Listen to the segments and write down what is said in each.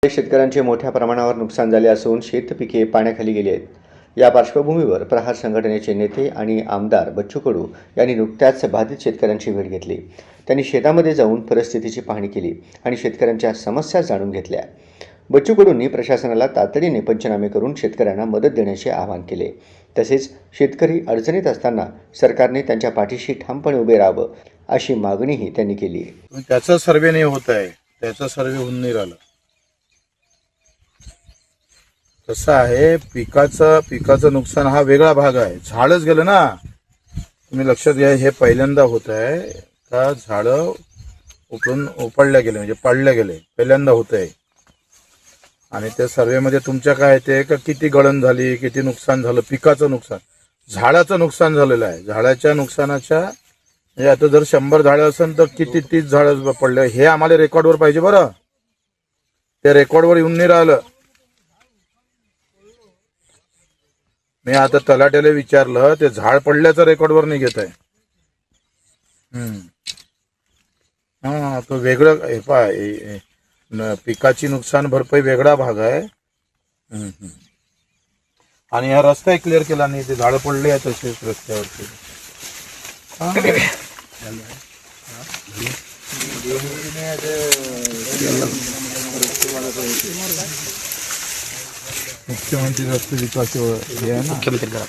शेतकऱ्यांचे मोठ्या प्रमाणावर नुकसान झाले असून शेतपिके पाण्याखाली गेली आहेत. या पार्श्वभूमीवर प्रहार संघटनेचे नेते आणि आमदार बच्चू कडू यांनी नुकत्याच बाधित शेतकऱ्यांची भेट घेतली. त्यांनी शेतामध्ये जाऊन परिस्थितीची पाहणी केली आणि शेतकऱ्यांच्या समस्या जाणून घेतल्या. बच्चू कडूंनी प्रशासनाला तातडीने पंचनामे करून शेतकऱ्यांना मदत देण्याचे आवाहन केले. तसेच शेतकरी अडचणीत असताना सरकारने त्यांच्या पाठीशी ठामपणे उभे राहावं अशी मागणीही त्यांनी केली. त्याचा सर्वे नाही होत आहे, त्याचा सर्वे होऊन नाही राहिला. कसं आहे, पिकाचं नुकसान हा वेगळा भाग आहे. झाडच गेलं ना, तुम्ही लक्षात घ्या. हे पहिल्यांदा होत आहे का झाडं उपडल्या गेले, म्हणजे पाडल्या गेले, पहिल्यांदा होत आहे. आणि त्या सर्वेमध्ये तुमच्या काय येते का किती गळण झाली, किती नुकसान झालं. पिकाचं नुकसान, झाडाचं नुकसान झालेलं आहे. झाडाच्या नुकसानाच्या म्हणजे आता जर 100 झाडं असेल तर किती 30 झाडं पडले, हे आम्हाला रेकॉर्डवर पाहिजे. बरं, ते रेकॉर्डवर येऊन नाही राहिलं. मी आता तलाट्याला विचारलं, ते झाड पडल्याचं रेकॉर्डवर नाही घेत आहे. हा, तो वेगळं हे पाय, पिकाची नुकसान भरपाई वेगळा भाग आहे. आणि हा रस्ता क्लिअर केला नाही, ते झाडं पडले आहेत तसेच रस्त्यावरती. मुख्यमंत्री रस्ते विकास हे आहे ना, मुख्यमंत्री करा.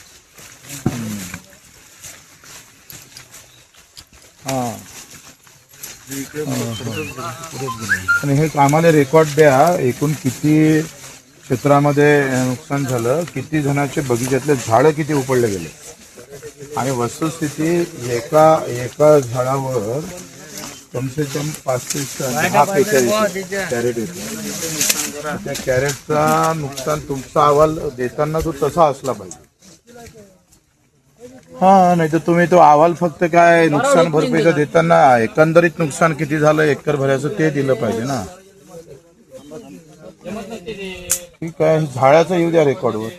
आणि हे आम्हाला रेकॉर्ड द्या, एकूण किती क्षेत्रामध्ये नुकसान झालं, किती जणांचे बगीच्यातले झाडं किती उपडले गेले. आणि वस्तुस्थिती एका झाडावर कमसे कम 5 ते 10 कॅरेट येते. त्या कॅरेटचा नुकसान तुमचा अहवाल देताना तो तसा असला पाहिजे. हा, नाही तर तुम्ही तो अहवाल फक्त काय नुकसान भरपाईचा देताना एकंदरीत नुकसान किती झालं एकर भरायचं ते दिलं पाहिजे ना. ठीक आहे, झाडाचं येऊ द्या रेकॉर्डवर.